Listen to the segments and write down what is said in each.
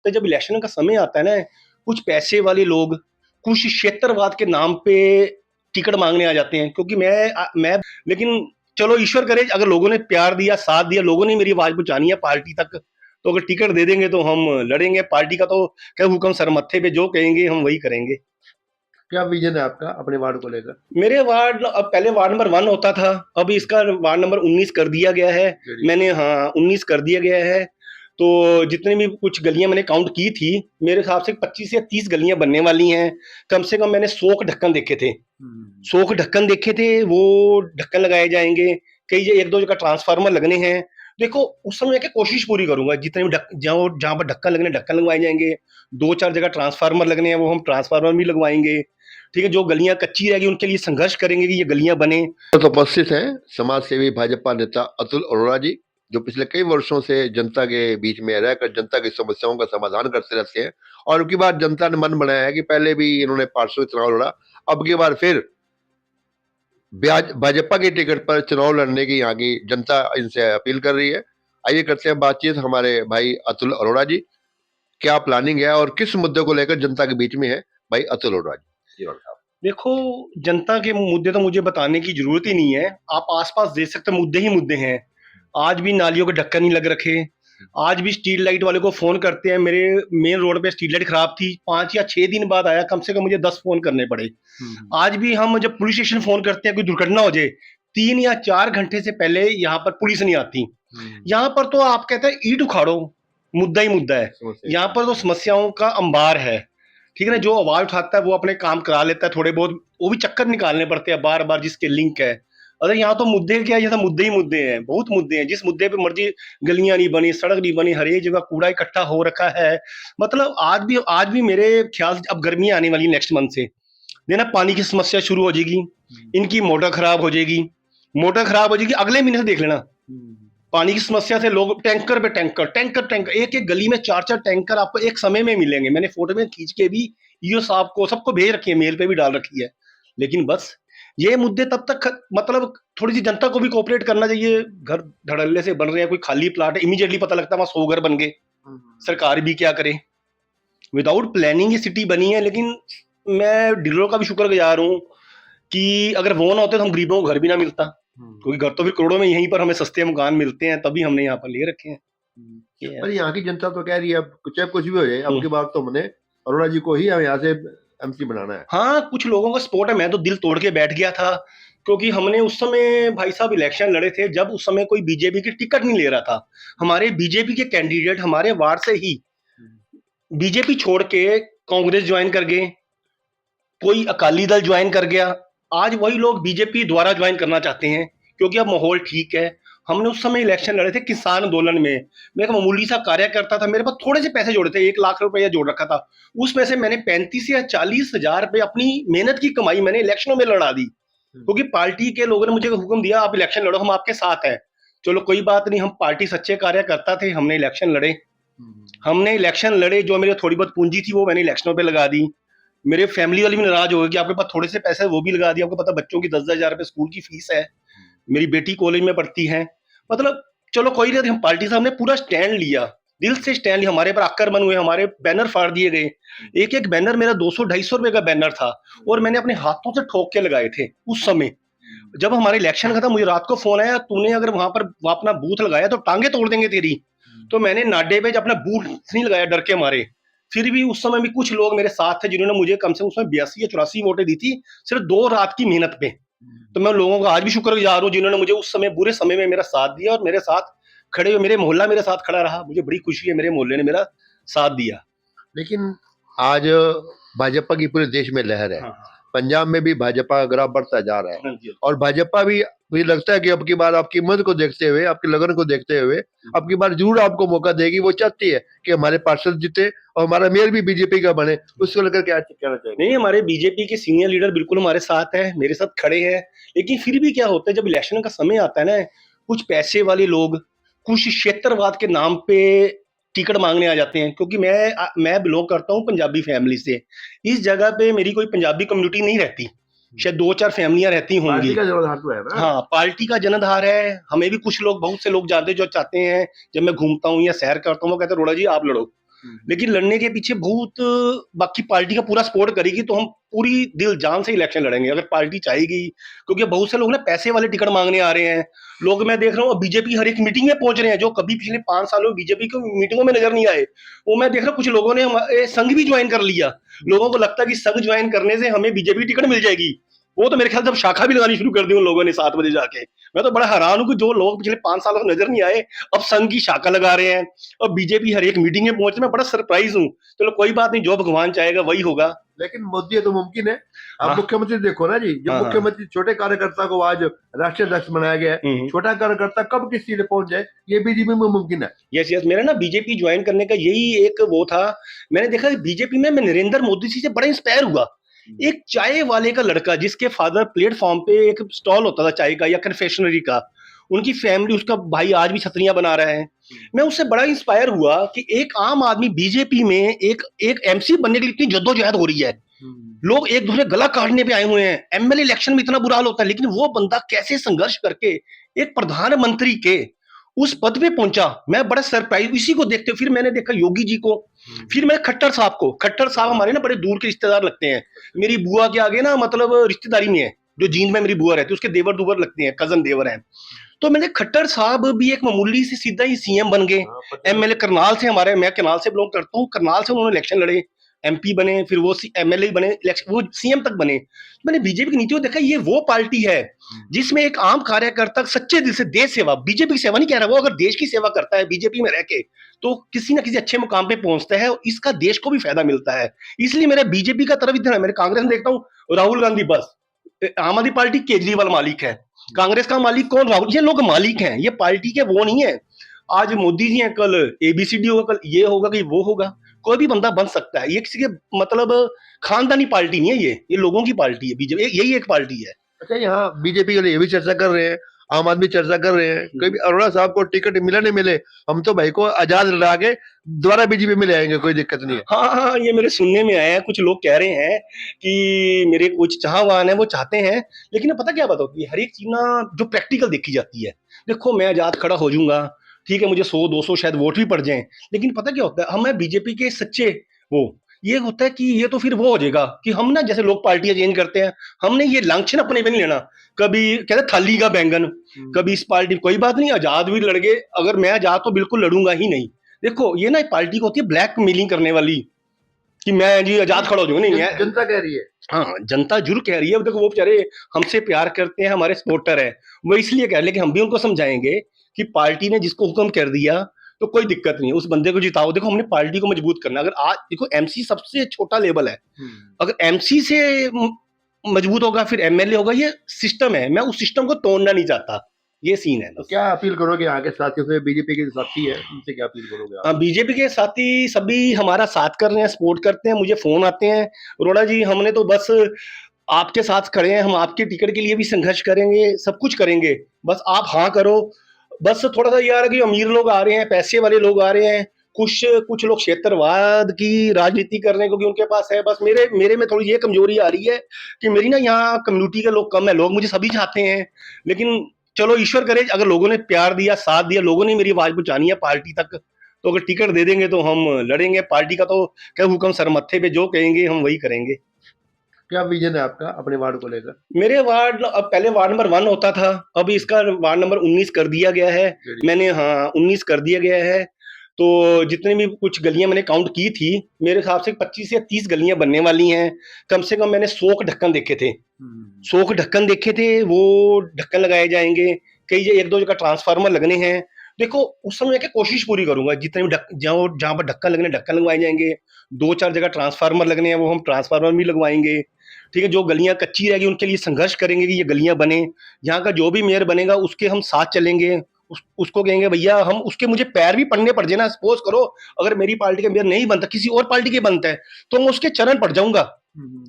होता है जब इलेक्शन का समय आता है ना, कुछ पैसे वाले लोग कुछ क्षेत्रवाद के नाम पे टिकट मांगने आ जाते हैं। क्योंकि मैं लेकिन चलो ईश्वर करे, अगर लोगों ने प्यार दिया, साथ दिया, लोगों ने मेरी आवाज पहुंचानी है पार्टी तक, तो अगर टिकट दे देंगे तो हम लड़ेंगे। पार्टी का तो क्या हुक्म सर मत्थे पे, जो कहेंगे हम वही करेंगे। क्या विजन है आपका अपने वार्ड को लेकर? मेरे वार्ड, अब पहले वार्ड नंबर 1 होता था, अब इसका वार्ड नंबर 19 कर दिया गया है। मैंने, हाँ, 19 कर दिया गया है। तो जितनी भी कुछ गलियां मैंने काउंट की थी, मेरे हिसाब से 25 या 30 गलियां बनने वाली हैं। कम से कम मैंने 100 ढक्कन देखे थे, 100 ढक्कन देखे थे, वो ढक्कन लगाए जाएंगे। कई एक दो जगह ट्रांसफार्मर लगने हैं। देखो, उस समय की कोशिश पूरी करूंगा, जितने भी जहाँ जहाँ पर ढक्कन लगने, ढक्कन लगवाए जाएंगे। 2-4 जगह ट्रांसफार्मर लगने हैं, वो हम ट्रांसफार्मर भी लगवाएंगे। ठीक है, जो गलियां कच्ची रहेगी उनके लिए संघर्ष करेंगे कि ये गलियां बने। तो उपस्थित हैं समाज सेवी भाजपा नेता अतुल अरोड़ा जी, जो पिछले कई वर्षों से जनता के बीच में रहकर जनता की समस्याओं का समाधान करते रहते हैं। और अब की बार जनता ने मन बनाया है कि पहले भी इन्होंने पार्षद चुनाव लड़ा, अब की बार फिर भाजपा की टिकट पर चुनाव लड़ने की यहाँ की जनता इनसे अपील कर रही है। आइए करते हैं बातचीत हमारे भाई अतुल अरोड़ा जी, क्या प्लानिंग है और किस मुद्दे को लेकर जनता के बीच में है, भाई अतुल अरोड़ा जी। देखो, जनता के मुद्दे तो मुझे बताने की जरूरत ही नहीं है, आप आसपास देख सकते हैं, मुद्दे ही मुद्दे हैं। आज भी नालियों के ढक्कन नहीं लग रखे। आज भी स्ट्रीट लाइट वाले को फोन करते हैं, मेरे मेन रोड पे स्ट्रीट लाइट खराब थी, 5 या 6 दिन बाद आया, कम से कम मुझे 10 फोन करने पड़े। आज भी हम जब पुलिस स्टेशन फोन करते हैं कोई दुर्घटना हो जाए, 3 या 4 घंटे से पहले यहाँ पर पुलिस नहीं आती। यहाँ पर तो आप कहते हैं ईंट उखाड़ो, मुद्दा ही मुद्दा है। यहाँ पर तो समस्याओं का अंबार है। ठीक है ना, जो आवाज उठाता है वो अपने काम करा लेता है, थोड़े बहुत वो भी चक्कर निकालने पड़ते हैं बार बार, जिसके लिंक है। अरे यहाँ तो मुद्दे क्या है, यहाँ तो मुद्दे ही मुद्दे हैं, बहुत मुद्दे हैं। जिस मुद्दे पे मर्जी, गलियां नहीं बनी, सड़क नहीं बनी, हर एक जगह कूड़ा इकट्ठा हो रखा है। मतलब आज भी मेरे ख्याल से, अब गर्मी आने वाली नेक्स्ट मंथ से देना, पानी की समस्या शुरू हो जाएगी। इनकी मोटर खराब हो जाएगी, मोटर खराब हो जाएगी, अगले महीने से देख लेना। पानी की समस्या से लोग टैंकर पे टैंकर, टैंकर टैंकर, एक एक गली में 4-4 टैंकर आपको एक समय में मिलेंगे। मैंने फोटो में खींच के भी ईओ साहब को, सबको भेज रखी है, मेल पे भी डाल रखी है। लेकिन बस ये मुद्दे तब तक मतलब थोड़ी सी जनता को भी कोऑपरेट करना चाहिए। घर धड़ल्ले से बन रहे हैं, कोई खाली प्लाट है, इमीडिएटली पता लगता है वहां 100 घर बन गए। सरकार भी क्या करे, विदाउट प्लानिंग ये सिटी बनी है। लेकिन मैं डीलरों का भी शुक्रगुजार हूँ कि अगर वो ना होते तो हम गरीबों को घर भी ना मिलता। क्योंकि घर तो फिर करोड़ों में यहीं पर हमें सस्ते मकान मिलते हैं, तभी हमने यहाँ पर ले रखे हैं। पर यहाँ की जनता तो कह रही है अब चाहे कुछ भी हो जाए, अब की बार तो हमने अरोड़ा जी को ही हम यहाँ से एमसी बनाना है। हाँ, कुछ लोगों का सपोर्ट है, मैं तो दिल तोड़ के बैठ गया था। क्योंकि हमने उस समय भाई साहब इलेक्शन लड़े थे, जब उस समय कोई बीजेपी की टिकट नहीं ले रहा था। हमारे बीजेपी के कैंडिडेट हमारे वार्ड से ही बीजेपी छोड़ के कांग्रेस ज्वाइन कर गए, कोई अकाली दल ज्वाइन कर गया। आज वही लोग बीजेपी द्वारा ज्वाइन करना चाहते हैं, क्योंकि अब माहौल ठीक है। हमने उस समय इलेक्शन लड़े थे किसान आंदोलन में, मैं एक मामूली सा कार्यकर्ता था, मेरे पास थोड़े से पैसे जोड़े थे, 1 लाख रुपया जोड़ रखा था। उसमें से मैंने 35 या 40 हजार रुपये अपनी मेहनत की कमाई मैंने इलेक्शनों में लड़ा दी। क्योंकि पार्टी के लोगों ने मुझे हुक्म दिया, आप इलेक्शन लड़ो, हम आपके साथ हैं। चलो कोई बात नहीं, हम पार्टी सच्चे कार्यकर्ता थे, हमने इलेक्शन लड़े। हमने इलेक्शन लड़े, जो मेरी थोड़ी बहुत पूंजी थी वो मैंने इलेक्शनों पे लगा दी। मेरे फैमिली वाले भी नाराज हो गए कि आपके पास थोड़े से पैसे, वो भी लगा दिया। आपको पता, बच्चों की 10-10 हजार रुपए स्कूल की फीस है, मेरी बेटी कॉलेज में पढ़ती है। मतलब चलो कोई नहीं, हम पार्टी साहब ने पूरा स्टैंड लिया, दिल से स्टैंड लिया। हमारे पर आक्रमण हुए, हमारे बैनर फाड़ दिए गए। एक एक बैनर मेरा 200-250 रुपए का बैनर था, और मैंने अपने हाथों से ठोक के लगाए थे उस समय। जब हमारे इलेक्शन का था, मुझे रात को फोन आया, तूने अगर वहां पर अपना बूथ लगाया तो टांगे तोड़ देंगे तेरी। तो मैंने नाडे पे अपना बूथ नहीं लगाया, डर के मारे। फिर भी उस समय भी कुछ लोग मेरे साथ थे, जिन्होंने मुझे कम से कम उसमें 82 या 84 वोटें दी थी, सिर्फ 2 रात की मेहनत पे। तो मैं लोगों का आज भी शुक्रगुजार हूँ, जिन्होंने मुझे उस समय बुरे समय में मेरा साथ दिया, और मेरे साथ खड़े हुए, मेरे मोहल्ला मेरे साथ खड़ा रहा। मुझे बड़ी खुशी है, मेरे मोहल्ले ने मेरा साथ दिया। लेकिन आज भाजपा की पूरे देश में लहर है। हाँ, पंजाब में भी भाजपा का ग्राफ बढ़ता जा रहा है। हाँ जी। और भाजपा भी, मुझे लगता है कि अब की बार आपकी हिम्मत को देखते हुए, आपकी लगन को देखते हुए, अब की बार जरूर आपको मौका देगी। वो चाहती है कि हमारे पार्षद जीते और हमारा मेयर भी बीजेपी का बने। उसको लेकर क्या कहना चाहिए? नहीं, हमारे बीजेपी के सीनियर लीडर बिल्कुल हमारे साथ है, मेरे साथ खड़े हैं। लेकिन फिर भी क्या होता है, जब इलेक्शन का समय आता है ना, कुछ पैसे वाले लोग कुछ क्षेत्रवाद के नाम पे टिकट मांगने आ जाते हैं। क्योंकि मैं बिलोंग करता हूँ पंजाबी फैमिली से। इस जगह पे मेरी कोई पंजाबी कम्युनिटी नहीं रहती, शायद 2-4 फैमिलियां रहती होंगी। पार्टी का जनाधार तो है ना। हाँ, पार्टी का जनाधार है। हमें भी कुछ लोग, बहुत से लोग जानते, जो चाहते हैं, जब मैं घूमता हूँ या सैर करता हूँ, वो कहते हैं रोड़ा जी आप लड़ो। लेकिन लड़ने के पीछे बहुत बाकी पार्टी का पूरा सपोर्ट करेगी तो हम पूरी दिल जान से इलेक्शन लड़ेंगे अगर पार्टी चाहेगी, क्योंकि बहुत से लोग ना पैसे वाले टिकट मांगने आ रहे हैं। लोग मैं देख रहा हूँ बीजेपी हर एक मीटिंग में पहुंच रहे हैं जो कभी पिछले 5 सालों में बीजेपी की मीटिंगों में नजर नहीं आए। वो मैं देख रहा हूँ कुछ लोगों ने संघ भी ज्वाइन कर लिया। लोगों को लगता है कि संघ ज्वाइन करने से हमें बीजेपी टिकट मिल जाएगी। वो तो मेरे ख्याल से अब शाखा भी लगानी शुरू कर दी उन लोगों ने 7 बजे जाके। मैं तो बड़ा हैरान हूँ कि जो लोग पिछले 5 सालों से नजर नहीं आए अब संघ की शाखा लगा रहे हैं और बीजेपी हर एक मीटिंग में पहुंच रहे। मैं बड़ा सरप्राइज हूँ। चलो कोई बात नहीं, जो भगवान चाहेगा वही होगा। लेकिन मोदी है तो मुमकिन है। आप हाँ मुख्यमंत्री देखो ना जी, जब हाँ हाँ। मुख्यमंत्री छोटे कार्यकर्ता को आज राष्ट्रीय अध्यक्ष बनाया गया है, छोटा कार्यकर्ता कब किस सीट पहुंच जाए ये बीजेपी में मुमकिन है। यस यस, मेरा ना बीजेपी ज्वाइन करने का यही एक वो था। मैंने देखा कि बीजेपी में मैं नरेंद्र मोदी जी से बड़ा इंस्पायर हुआ। एक चाय वाले का लड़का जिसके फादर प्लेटफॉर्म पे एक स्टॉल होता था चाय का या कन्फेक्शनरी का, उनकी फैमिली, उसका भाई आज भी छतरियां बना रहा है। मैं उससे बड़ा इंस्पायर हुआ कि एक आम आदमी बीजेपी में एक एमसी बनने के लिए इतनी जद्दोजहद हो रही है। लोग एक दूसरे गला काटने पे आए हुए हैं। एमएलए इलेक्शन में इतना बुरा हाल होता है, लेकिन वो बंदा कैसे संघर्ष करके एक प्रधानमंत्री के उस पद पे पहुंचा। मैं बड़ा सरप्राइज इसी को देखते हुए फिर मैंने देखा योगी जी को, फिर मैंने खट्टर साहब को। खट्टर साहब हमारे ना बड़े दूर के रिश्तेदार लगते हैं। मेरी बुआ के आगे ना मतलब रिश्तेदारी में है, जो जींद में मेरी बुआ रहती है उसके देवर दुवर लगते हैं, कजन देवर हैं। तो मैंने खट्टर साहब भी एक मामूली से सीधा ही सीएम बन गए। एमएलए करनाल से, हमारे मैं करनाल से बिलोंग करता हूँ, करनाल से उन्होंने इलेक्शन लड़े, एमपी बने, फिर वो एमएलए बने, वो सीएम तक बने। मैंने बीजेपी की नीति को देखा, ये वो पार्टी है जिसमें एक आम कार्यकर्ता सच्चे दिल से देश सेवा, बीजेपी की सेवा नहीं कह रहा, वो अगर देश की सेवा करता है बीजेपी में रह के तो किसी ना किसी अच्छे मुकाम पे पहुंचता है और इसका देश को भी फायदा मिलता है। इसलिए मेरा बीजेपी का तरफ इतना है। मेरे कांग्रेस में देखता हूँ राहुल गांधी बस, आम आदमी पार्टी केजरीवाल मालिक है, कांग्रेस का मालिक कौन? राहुल। ये लोग मालिक हैं, ये पार्टी के वो नहीं है। आज मोदी जी हैं, कल एबीसीडी होगा, कल ये होगा कि वो होगा। कोई भी बंदा बन सकता है। ये किसी के मतलब खानदानी पार्टी नहीं है, ये लोगों की पार्टी है बीजेपी, यही एक पार्टी है। अच्छा, यहाँ बीजेपी के लिए ये भी चर्चा कर रहे हैं, आम आदमी चर्चा कर रहे हैं, कोई भी अरोड़ा साहब को टिकट मिले नहीं मिले, हम तो भाई को आजाद लड़ा के दोबारा बीजेपी में ले आएंगे, कोई दिक्कत नहीं है। हाँ हाँ, ये मेरे सुनने में आया है। कुछ लोग कह रहे हैं कि मेरे कुछ चाहवान है वो चाहते हैं, लेकिन पता क्या बात होती है, हर एक चीज ना जो प्रैक्टिकल देखी जाती है। देखो मैं आजाद खड़ा हो जाऊंगा, ठीक है, मुझे 100-200 शायद वोट भी पड़ जाए, लेकिन पता क्या होता है, हम है बीजेपी के सच्चे वो, ये होता है कि ये तो फिर वो हो जाएगा कि हम ना जैसे लोग पार्टियां चेंज करते हैं, हमने ये लांछन अपने पे नहीं लेना। कभी कहते थाली का बैंगन, कभी इस पार्टी, कोई बात नहीं, आजाद भी लड़ गए, अगर मैं आजाद तो बिल्कुल लड़ूंगा ही नहीं। देखो ये ना पार्टी को होती है ब्लैक मेलिंग करने वाली कि मैं जी आजाद खड़ा हो जाऊंगा, नहीं है। जनता कह रही है। हाँ, जनता जरूर कह रही है। देखो वो बेचारे हमसे प्यार करते हैं, हमारे सपोर्टर है, वो इसलिए कह रहे हैं, लेकिन हम भी उनको समझाएंगे कि पार्टी ने जिसको हुक्म कर दिया तो कोई दिक्कत नहीं है, उस बंदे को जिताओ। देखो हमने पार्टी को मजबूत करना। अगर आज देखो एमसी सबसे छोटा लेवल है, अगर एमसी से मजबूत होगा फिर एमएलए होगा, ये सिस्टम है। मैं उस सिस्टम को तोड़ना नहीं चाहता, ये सीन है। तो क्या अपील करोगे आगे साथियों से, बीजेपी के साथी है उनसे क्या अपील करोगे आप? बीजेपी के साथी सभी हमारा साथ कर रहे हैं, सपोर्ट करते हैं। मुझे फोन आते हैं, अरोड़ा जी हमने तो बस आपके साथ खड़े हैं, हम आपके टिकट के लिए भी संघर्ष करेंगे, सब कुछ करेंगे, बस आप हाँ करो। बस थोड़ा सा यार कि अमीर लोग आ रहे हैं, पैसे वाले लोग आ रहे हैं, कुछ लोग क्षेत्रवाद की राजनीति कर रहे हैं क्योंकि उनके पास है। बस मेरे में थोड़ी ये कमजोरी आ रही है कि मेरी ना यहाँ कम्युनिटी के लोग कम है। लोग मुझे सभी चाहते हैं, लेकिन चलो ईश्वर करे, अगर लोगों ने प्यार दिया, साथ दिया, लोगों ने मेरी आवाज पहुंचानी है पार्टी तक, तो अगर टिकट दे देंगे तो हम लड़ेंगे। पार्टी का तो क्या हुक्म सर मत्थे पे, जो कहेंगे हम वही करेंगे। क्या विजन है आपका अपने वार्ड को लेकर? मेरे वार्ड, अब पहले वार्ड नंबर 1 होता था, अब इसका वार्ड नंबर 19 कर दिया गया है। मैंने, हाँ 19 कर दिया गया है। तो जितनी भी कुछ गलियां मैंने काउंट की थी, मेरे हिसाब से 25 या 30 गलियां बनने वाली हैं। कम से कम मैंने 100 ढक्कन देखे थे, 100 ढक्कन देखे थे, वो ढक्कन लगाए जाएंगे। कई एक दो जगह ट्रांसफार्मर लगने हैं। देखो उस समय क्या कोशिश पूरी करूंगा, जितने भी जहां पर ढक्कन लगने, ढक्कन लगवाए जाएंगे। 2-4 जगह ट्रांसफार्मर लगने हैं, वो हम ट्रांसफार्मर भी लगवाएंगे। ठीक है, जो गलियां कच्ची रहेगी उनके लिए संघर्ष करेंगे कि ये गलियां बने। यहाँ का जो भी मेयर बनेगा उसके हम साथ चलेंगे, उसको कहेंगे भैया हम, उसके मुझे पैर भी पड़ने पड़ जाए ना, सपोज करो अगर मेरी पार्टी का मेयर नहीं बनता, किसी और पार्टी के बनता है, तो मैं उसके चरण पड़ जाऊंगा।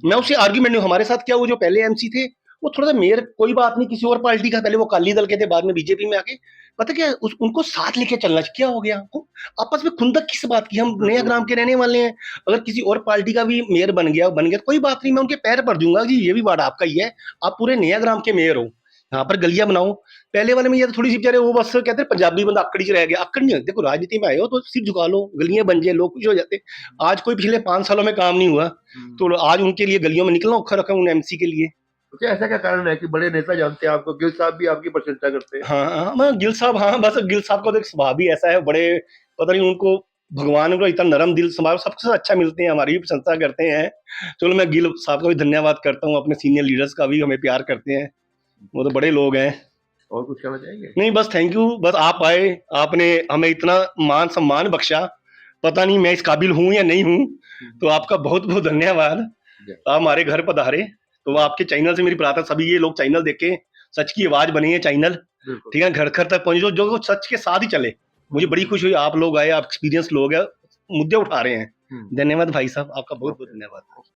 मैं उससे आर्ग्यूमेंट नहीं। हमारे साथ क्या, वो जो पहले एमसी थे वो थोड़ा सा मेयर, कोई बात नहीं, किसी और पार्टी का, पहले वो अकाली दल के थे, बाद में बीजेपी में आके, पता क्या उनको साथ लेके चलना। क्या हो गया आपस में खुंदक किस बात की? हम नया ग्राम के रहने वाले हैं, अगर किसी और पार्टी का भी मेयर बन गया तो कोई बात नहीं, मैं उनके पैर पड़ दूंगा जी, ये भी वार्ड आपका ही है, आप पूरे नया ग्राम के मेयर हो। यहाँ पर गलियां बनाओ। पहले वाले में ये तो थोड़ी सी बेचारे वो बस कहते हैं पंजाबी बंदा अक्कड़ ही रह गया, अक्कड़ नहीं है। देखो राजनीति में आए हो तो सिर झुका लो, गलियां बन जाए, लोग खुश हो जाते। आज कोई पिछले 5 सालों में काम नहीं हुआ, तो आज उनके लिए गलियों में निकलना औखा रखा उन एमसी के लिए। तो क्या ऐसा क्या कारण है कि बड़े नेता जानते हैं आपको, गिल साहब भी आपकी प्रशंसा करते हैं? हाँ हाँ, मैं गिल साहब, हाँ बस गिल साहब का तो एक स्वभाव ही ऐसा है, बड़े पता नहीं उनको भगवान को इतना नरम दिल स्वभाव सबसे अच्छा मिलते हैं, हमारी भी प्रशंसा करते हैं। चलो मैं गिल साहब का भी धन्यवाद करता हूँ, अपने सीनियर लीडर्स का भी हमें प्यार करते हैं, वो तो बड़े लोग हैं। और कुछ कहना चाहेंगे? नहीं बस थैंक यू, बस आप आए, आपने हमें इतना मान सम्मान बख्शा, पता नहीं मैं इस काबिल हूँ या नहीं हूँ, तो आपका बहुत बहुत धन्यवाद। आप हमारे घर पधारे, तो आपके चैनल से मेरी प्रार्थना, सभी ये लोग चैनल देखे, सच की आवाज बनी है चैनल, ठीक है, घर घर तक पहुंचे, जो जो सच के साथ ही चले। मुझे बड़ी खुशी हुई, आप लोग आए, आप एक्सपीरियंस लोग हैं, मुद्दे उठा रहे हैं। धन्यवाद भाई साहब, आपका बहुत बहुत धन्यवाद।